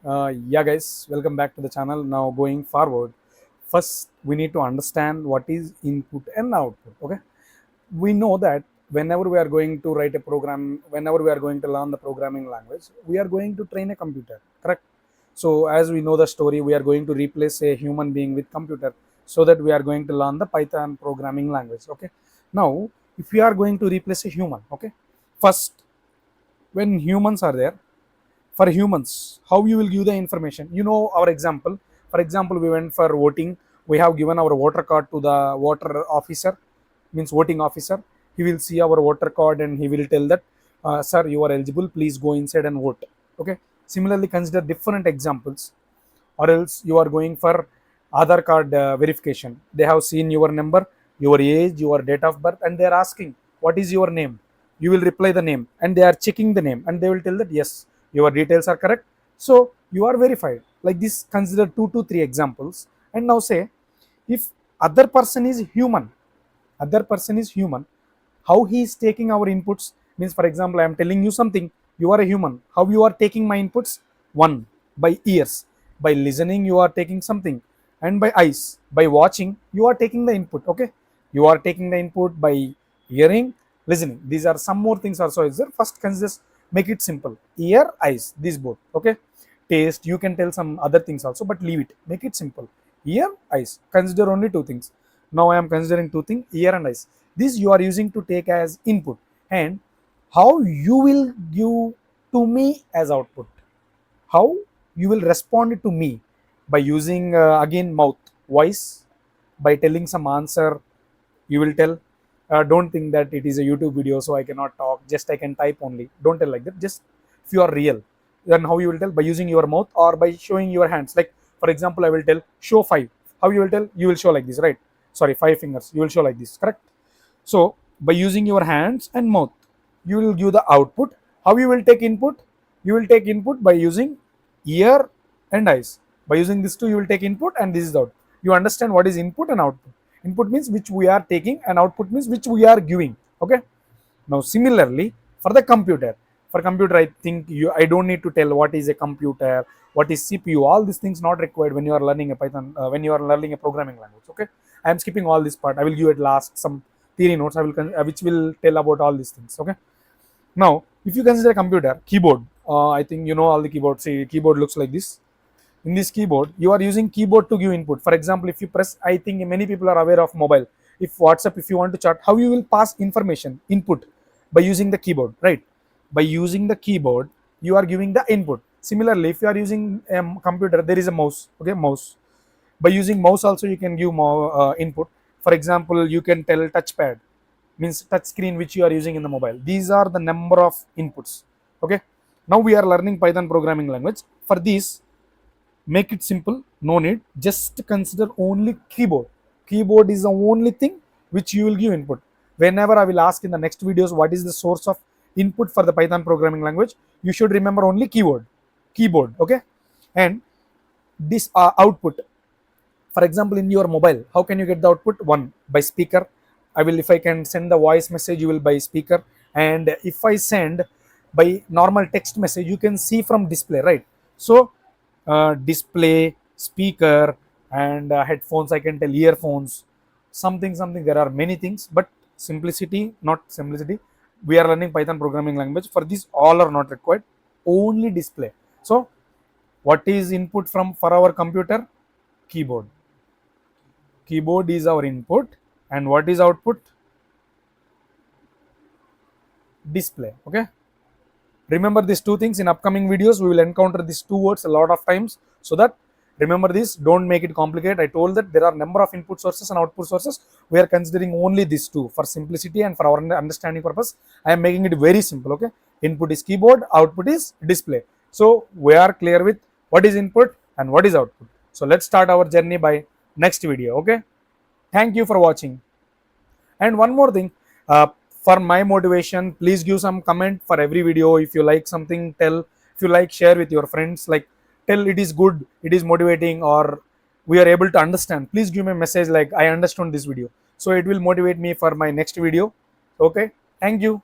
Yeah, guys, welcome back to the channel. Now, going forward, first we need to understand what is input and output. Okay, we know that whenever we are going to write a program, whenever we are going to learn the programming language, we are going to train a computer, correct? So, as we know the story, we are going to replace a human being with computer so that we are going to learn the Python programming language. Okay, now if we are going to replace a human, okay, first when humans are there for humans how you will give the information, our example. For example, we went for voting. We have given our voter card to the voter officer, means voting officer. He will see our voter card and he will tell that, sir, you are eligible, please go inside and vote. Okay, similarly consider different examples. Or else you are going for Aadhaar card verification. They have seen your number, your age, your date of birth, and they are asking what is your name. You will reply the name and they are checking the name and they will tell that yes, your details are correct, so you are verified. Like this, consider 2 to 3 examples. And now say, if other person is human, other person is human, how he is taking our inputs. Means, for example, I am telling you something, you are a human, how you are taking my inputs? One, by ears, by listening you are taking something, and by eyes, by watching you are taking the input. Okay, you are taking the input by hearing, listening. These are some more things also is there. First, can just make it simple: ear, eyes, these both. Okay, taste, you can tell some other things also, but leave it, make it simple. Ear, eyes, consider only two things. Now I am considering two things, ear and eyes. This you are using to take as input, and how you will give to me as output, how you will respond to me by using again mouth, voice, by telling some answer. You will tell, don't think that it is a YouTube video so I cannot talk, just I can type only. Don't tell like that. Just if you are real, then how you will tell? By using your mouth or by showing your hands. Like, for example, I will tell show 5. How you will tell? You will show like this, right? Sorry, 5 fingers, you will show like this, correct? So by using your hands and mouth, you will give the output. How you will take input? You will take input by using ear and eyes. By using these two, you will take input, and this is the output. You understand what is input and output? Input means which we are taking, and output means which we are giving. Okay. Now similarly for the computer, for computer I think I don't need to tell what is a computer, what is CPU. All these things not required when you are learning a Python, when you are learning a programming language. Okay, I am skipping all this part. I will give at last some theory notes. I will which will tell about all these things. Okay. Now if you consider a computer keyboard, I think you know all the keyboard. See, keyboard looks like this. In this keyboard you are using keyboard to give input. For example, if you press, I think many people are aware of mobile. If WhatsApp, if you want to chat, how you will pass information input? By using the keyboard, right? By using the keyboard you are giving the input. Similarly, if you are using a computer, there is a mouse. Okay, mouse. By using mouse also you can give more input. For example, you can tell touchpad, means touch screen, which you are using in the mobile. These are the number of inputs. Okay, now we are learning Python programming language. For this, make it simple, no need, just consider only keyboard. Keyboard is the only thing which you will give input. Whenever I will ask in the next videos what is the source of input for the Python programming language, you should remember only keyboard. Okay, and this output. For example, in your mobile, how can you get the output? One, by speaker. I will, if I can send the voice message, you will by speaker. And if I send by normal text message, you can see from display, right? So display, speaker, and headphones, I can tell earphones, something. There are many things, but simplicity, not simplicity, we are learning Python programming language. For this, all are not required, only display. So what is input from for our computer? Keyboard. Keyboard is our input, and what is output? Display. Okay, remember these two things. In upcoming videos we will encounter these two words a lot of times, so that remember this, don't make it complicated. I told that there are number of input sources and output sources. We are considering only these two for simplicity and for our understanding purpose. I am making it very simple. Okay, input is keyboard, output is display. So we are clear with what is input and what is output. So let's start our journey by next video. Okay, thank you for watching. And one more thing, for my motivation, please give some comment for every video. If you like something, tell. If you like, share with your friends. Like, tell it is good, it is motivating, or we are able to understand. Please give me a message like I understand this video, so it will motivate me for my next video. Okay, thank you.